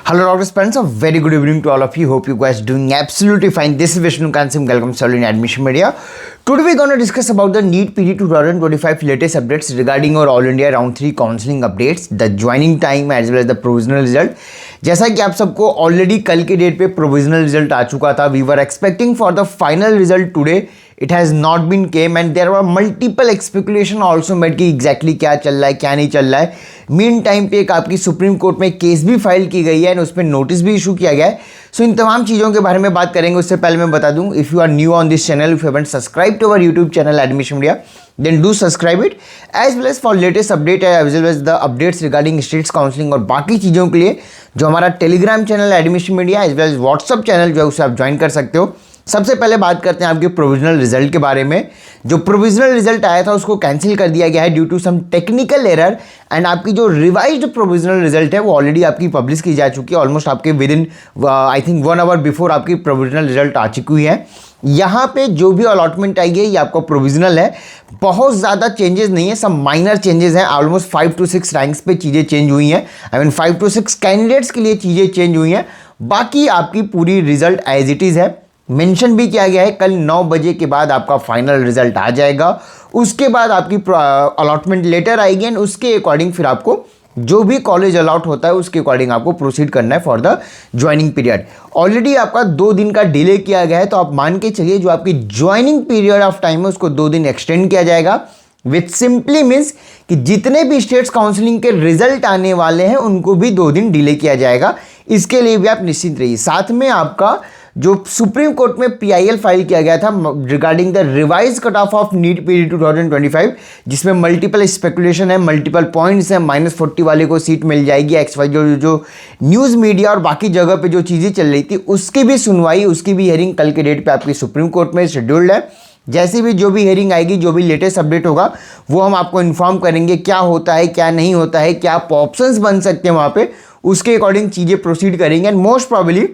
Hello, Dr. Spencer. Very good evening to all of you. Hope you guys doing absolutely fine. This is Vishnu Kansim. Welcome to Solid Admission Media. Today we're going to discuss about the NEET PD 2025 latest updates regarding our All India Round 3 counseling updates, the joining time as well as the provisional result. जैसा कि आप सबको already कल के date पे provisional result आ चुका था. We were expecting for the final result today. It has not been came and there were multiple speculation also made कि एग्जैक्टली क्या चल रहा है क्या नहीं चल रहा है. मीन टाइम पे एक आपकी सुप्रीम कोर्ट में केस भी फाइल की गई है एंड उस पर नोटिस भी इशू किया गया है. सो इन तमाम चीज़ों के बारे में बात करेंगे. उससे पहले मैं बता दूं, if you are new on this channel, if you haven't subscribe to our YouTube channel Admission Media, then do subscribe it as well as for latest update as well as the updates regarding states counselling और बाकी चीज़ों के लिए जो हमारा Telegram channel Admission Media as well as WhatsApp channel जो है उसे आप ज्वाइन कर सकते हो. सबसे पहले बात करते हैं आपके प्रोविजनल रिजल्ट के बारे में. जो प्रोविजनल रिजल्ट आया था उसको कैंसिल कर दिया गया है due to some technical error and आपकी जो रिवाइज्ड प्रोविजनल रिजल्ट है वो ऑलरेडी आपकी पब्लिश की जा चुकी है. ऑलमोस्ट आपके with in I think 1 hour before आपकी प्रोविजनल रिजल्ट आ चुकी है. यहाँ पे जो भी अलॉटमेंट आई है ये आपका प्रोविजनल है. बहुत ज़्यादा चेंजेस नहीं है, सब माइनर चेंजेस हैं. ऑलमोस्ट 5 to 6 रैंक्स पे चीज़ें चेंज हुई हैं. आई मीन 5 to 6 कैंडिडेट्स के लिए चीज़ें चेंज हुई हैं. बाकी आपकी पूरी रिजल्ट एज इट इज़ है. मेंशन भी किया गया है कल 9 बजे के बाद आपका फाइनल रिजल्ट आ जाएगा. उसके बाद आपकी अलॉटमेंट लेटर आएगी एंड उसके अकॉर्डिंग फिर आपको जो भी कॉलेज अलॉट होता है उसके अकॉर्डिंग आपको प्रोसीड करना है for the joining period. Already आपका 2 दिन का डिले किया गया है, तो आप मान के चलिए जो आपकी ज्वाइनिंग पीरियड ऑफ टाइम है उसको 2 दिन एक्सटेंड किया जाएगा. विच सिंपली मीन्स कि जितने भी स्टेट्स काउंसलिंग के रिजल्ट आने वाले हैं उनको भी 2 दिन डिले किया जाएगा. इसके लिए भी आप निश्चिंत रहिए. साथ में आपका जो सुप्रीम कोर्ट में PIL फाइल किया गया था regarding the revise cut off of NEET PG 2025, जिसमें मल्टीपल स्पेकुलेशन है, मल्टीपल पॉइंट्स हैं. -40 वाले को सीट मिल जाएगी, XY जो न्यूज़ मीडिया और बाकी जगह पे जो चीज़ें चल रही थी उसकी भी सुनवाई, उसकी भी हियरिंग कल के डेट पे आपकी सुप्रीम कोर्ट में शेड्यूल्ड है. जैसी भी जो भी हियरिंग आएगी, जो भी लेटेस्ट अपडेट होगा वो हम आपको इन्फॉर्म करेंगे. क्या होता है क्या नहीं होता है, क्या आप ऑप्शंस बन सकते हैं वहाँ पे, उसके अकॉर्डिंग चीज़ें प्रोसीड करेंगे. एंड मोस्ट प्रॉबली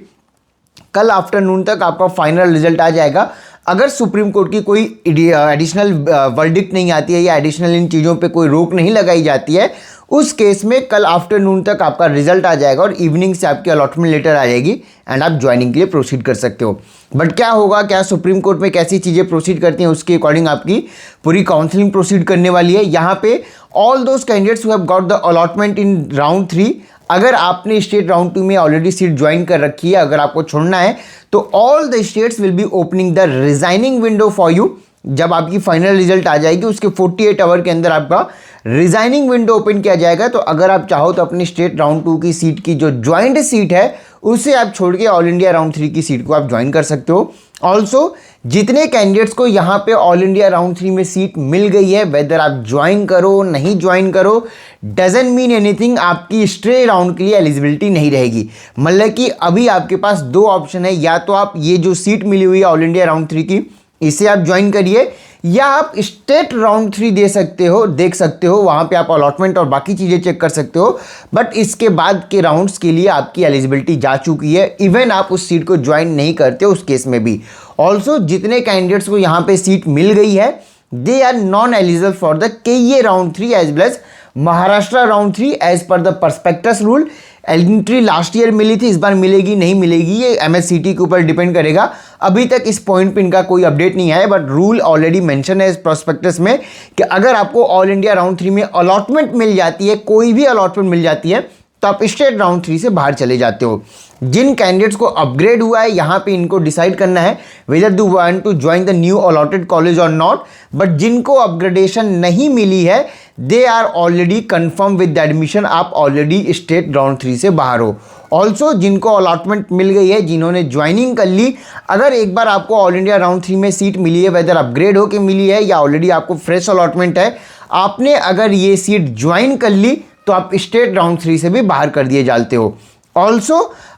कल आफ्टरनून तक आपका फाइनल रिजल्ट आ जाएगा. अगर सुप्रीम कोर्ट की कोई एडिशनल वर्डिक्ट नहीं आती है या एडिशनल इन चीज़ों पे कोई रोक नहीं लगाई जाती है, उस केस में कल आफ्टरनून तक आपका रिजल्ट आ जाएगा और इवनिंग से आपकी अलॉटमेंट लेटर आ जाएगी एंड आप ज्वाइनिंग के लिए प्रोसीड कर सकते हो. बट क्या होगा, क्या सुप्रीम कोर्ट में कैसी चीज़ें प्रोसीड करती हैं उसके अकॉर्डिंग आपकी पूरी काउंसलिंग प्रोसीड करने वाली है. यहाँ पे all those candidates who have got the allotment in round 3, अगर आपने स्टेट राउंड 2 में ऑलरेडी सीट ज्वाइन कर रखी है, अगर आपको छोड़ना है तो all the states will be opening the resigning window for you. जब आपकी फाइनल रिजल्ट आ जाएगी उसके 48 आवर के अंदर आपका रिजाइनिंग विंडो ओपन किया जाएगा. तो अगर आप चाहो तो अपनी स्टेट राउंड 2 की सीट की जो ज्वाइंट सीट है उसे आप छोड़ के ऑल इंडिया राउंड 3 की सीट को आप ज्वाइन कर सकते हो. ऑल्सो जितने कैंडिडेट्स को यहाँ पे ऑल इंडिया राउंड 3 में सीट मिल गई है, वेदर आप ज्वाइन करो नहीं ज्वाइन करो डजेंट मीन एनीथिंग, आपकी स्ट्रे राउंड के लिए एलिजिबिलिटी नहीं रहेगी. मतलब कि अभी आपके पास 2 ऑप्शन है, या तो आप ये जो सीट मिली हुई है ऑल इंडिया राउंड 3 की इसे आप ज्वाइन करिए, या आप स्टेट राउंड 3 देख सकते हो. वहाँ पे आप अलॉटमेंट और बाकी चीज़ें चेक कर सकते हो. बट इसके बाद के राउंड्स के लिए आपकी एलिजिबिलिटी जा चुकी है. इवन आप उस सीट को ज्वाइन नहीं करते उस केस में भी. ऑल्सो जितने कैंडिडेट्स को यहाँ पे सीट मिल गई है they are non eligible for the KEA round 3 as well as Maharashtra round 3 as per the prospectus rule. Entry last year मिली थी, इस बार मिलेगी नहीं मिलेगी ये MSCT के ऊपर डिपेंड करेगा. अभी तक इस पॉइंट पे इनका कोई अपडेट नहीं है, बट रूल ऑलरेडी मेंशन है इस प्रोस्पेक्टस में कि अगर आपको ऑल इंडिया राउंड 3 में अलॉटमेंट मिल जाती है, कोई भी अलॉटमेंट मिल जाती है, तो आप स्टेट राउंड 3 से बाहर चले जाते हो. जिन कैंडिडेट्स को अपग्रेड हुआ है यहाँ पे इनको डिसाइड करना है whether do want to join the new allotted college और नॉट. बट जिनको अपग्रेडेशन नहीं मिली है they are already confirm with the admission, आप ऑलरेडी स्टेट राउंड 3 से बाहर हो. ऑल्सो जिनको अलॉटमेंट मिल गई है, जिन्होंने ज्वाइनिंग कर ली, अगर एक बार आपको ऑल इंडिया राउंड 3 में सीट मिली है, वेदर अपग्रेड होकर मिली है या ऑलरेडी आपको फ्रेश अलॉटमेंट है, आपने अगर ये सीट ज्वाइन कर ली तो आप स्टेट राउंड 3 से भी बाहर कर दिए जाते हो. ऑल्सो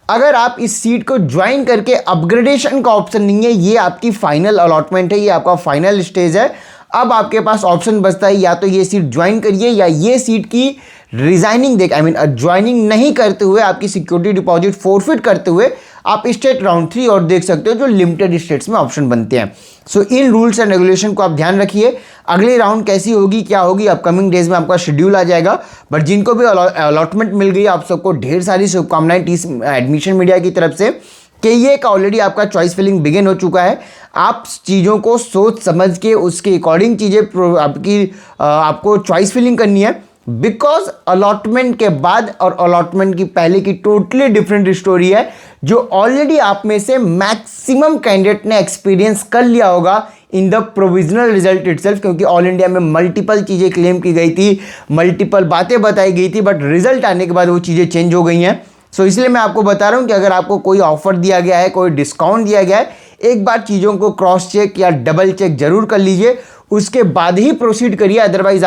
अगर आप इस सीट को ज्वाइन करके अपग्रेडेशन का ऑप्शन नहीं है, ये आपकी फाइनल अलॉटमेंट है, ये आपका फाइनल स्टेज है, अब आपके पास ऑप्शन बचता है या तो ये सीट ज्वाइन करिए या ये सीट की रिजाइनिंग देख ज्वाइनिंग नहीं करते हुए, आपकी सिक्योरिटी डिपॉजिट फोरफिट करते हुए आप स्टेट राउंड 3 और देख सकते हो जो लिमिटेड स्टेट्स में ऑप्शन बनते हैं। सो इन रूल्स एंड रेगुलेशन को आप ध्यान रखिए। अगली राउंड कैसी होगी, क्या होगी, अपकमिंग डेज में आपका शेड्यूल आ जाएगा। बट जिनको भी अलॉटमेंट मिल गई, आप सबको ढेर सारी शुभकामनाएं एडमिशन मीडिया की तरफ से कि ये का ऑलरेडी आपका चॉइस फिलिंग बिगिन हो चुका है। आप चीज़ों को सोच समझ के उसके अकॉर्डिंग चीज़ें आपको चॉइस फिलिंग करनी है, बिकॉज अलॉटमेंट के बाद और अलॉटमेंट की पहले की टोटली डिफरेंट स्टोरी है, जो ऑलरेडी आप में से मैक्सिमम कैंडिडेट ने एक्सपीरियंस कर लिया होगा in the provisional result itself, क्योंकि ऑल इंडिया में मल्टीपल चीज़ें क्लेम की गई थी, मल्टीपल बातें बताई गई थी, बट रिजल्ट आने के बाद वो चीज़ें चेंज हो गई हैं। सो इसलिए मैं आपको बता रहा हूँ कि अगर आपको कोई ऑफर दिया गया है, कोई डिस्काउंट दिया गया है, एक बार चीज़ों को क्रॉस चेक या डबल चेक जरूर कर लीजिए, उसके बाद ही प्रोसीड करिए। अदरवाइज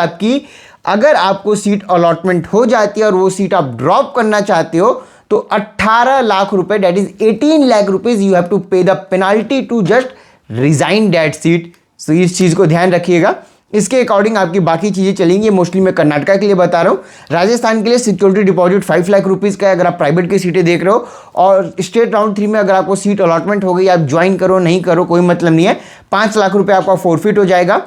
अगर आपको सीट अलॉटमेंट हो जाती है और वो सीट आप ड्रॉप करना चाहते हो, तो 18 लाख रुपए, that is 18 lakh rupees you have to pay the penalty to just resign that seat. So इस चीज़ को ध्यान रखिएगा। इसके अकॉर्डिंग आपकी बाकी चीज़ें चलेंगी। मोस्टली मैं कर्नाटका के लिए बता रहा हूँ। राजस्थान के लिए सिक्योरिटी डिपॉजिट 5 लाख रुपीज़ का है अगर आप प्राइवेट की सीटें देख रहे हो, और स्टेट राउंड 3 में अगर आपको सीट अलॉटमेंट हो गई, आप ज्वाइन करो नहीं करो कोई मतलब नहीं है, 5 लाख रुपये आपका फोरफिट हो जाएगा।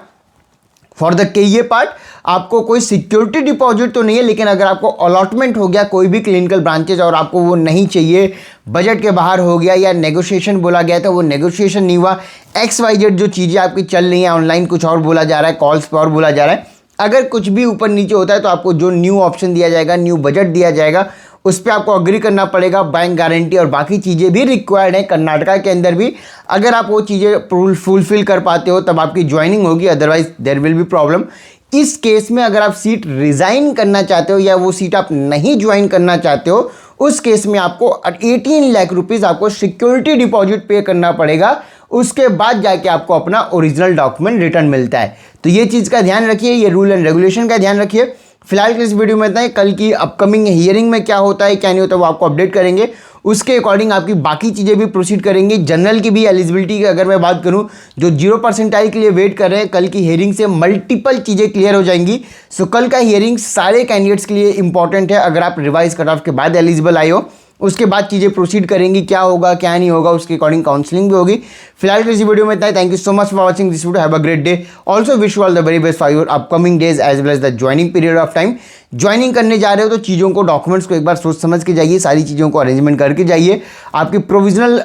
फॉर द के ये पार्ट आपको कोई सिक्योरिटी डिपॉजिट तो नहीं है, लेकिन अगर आपको अलॉटमेंट हो गया कोई भी क्लिनिकल ब्रांचेज और आपको वो नहीं चाहिए, बजट के बाहर हो गया या नेगोशिएशन बोला गया था वो नेगोशिएशन नहीं हुआ, XYZ जो चीज़ें आपकी चल रही हैं, ऑनलाइन कुछ और बोला जा रहा है, कॉल्स पर और बोला जा रहा है, अगर कुछ भी ऊपर नीचे होता है तो आपको जो न्यू ऑप्शन दिया जाएगा, न्यू बजट दिया जाएगा, उस पर आपको अग्री करना पड़ेगा। बैंक गारंटी और बाकी चीज़ें भी रिक्वायर्ड है कर्नाटका के अंदर भी। अगर आप वो चीज़ें फुलफिल कर पाते हो तब आपकी ज्वाइनिंग होगी, otherwise there will be problem. इस केस में अगर आप सीट रिज़ाइन करना चाहते हो या वो सीट आप नहीं ज्वाइन करना चाहते हो, उस केस में आपको 18 लाख रुपीज़ आपको सिक्योरिटी डिपॉजिट पे करना पड़ेगा। उसके बाद जाके आपको अपना ओरिजिनल डॉक्यूमेंट रिटर्न मिलता है। तो ये चीज़ का ध्यान रखिए, ये रूल एंड रेगुलेशन का ध्यान रखिए। फिलहाल के इस वीडियो में इतना ही। कल की अपकमिंग हियरिंग में क्या होता है क्या नहीं होता वो आपको अपडेट करेंगे, उसके अकॉर्डिंग आपकी बाकी चीज़ें भी प्रोसीड करेंगी। जनरल की भी एलिजिबिलिटी की अगर मैं बात करूं, जो 0% के लिए वेट कर रहे हैं, कल की हियरिंग से मल्टीपल चीज़ें क्लियर हो जाएंगी। सो कल का हियरिंग सारे कैंडिडेट्स के लिए इंपॉर्टेंट है। अगर आप रिवाइज कट ऑफ के बाद एलिजिबल आए हो, उसके बाद चीज़ें प्रोसीड करेंगी, क्या होगा क्या नहीं होगा, उसके अकॉर्डिंग काउंसलिंग भी होगी। फिलहाल इस वीडियो में इतना ही। Thank you so much for watching this video. Have a great day. Also wish you all the very best for your upcoming days as well as the joining period of time. Joining करने जा रहे हो तो चीज़ों को, documents को एक बार सोच समझ के जाइए, सारी चीज़ों को अरेंजमेंट करके जाइए। आपकी प्रोविजनल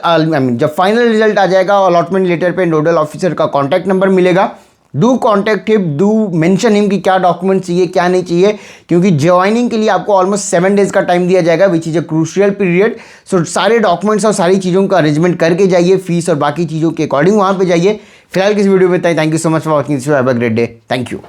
जब फाइनल रिजल्ट आ जाएगा, अलॉटमेंट लेटर पे नोडल ऑफिसर का कॉन्टैक्ट नंबर मिलेगा। Do contact him, do mention him कि क्या डॉक्यूमेंट चाहिए क्या नहीं चाहिए, क्योंकि ज्वाइनिंग के लिए आपको ऑलमोस्ट 7 डेज का टाइम दिया जाएगा, which is a crucial period. So सारे डॉक्यूमेंट्स और सारी चीज़ों का अरेंजमेंट करके जाइए, फीस और बाकी चीज़ों के अकॉर्डिंग वहाँ पे जाइए। फिलहाल किस वीडियो में इतना ही। Thank you so much for watching this video. Have a great day. Thank you.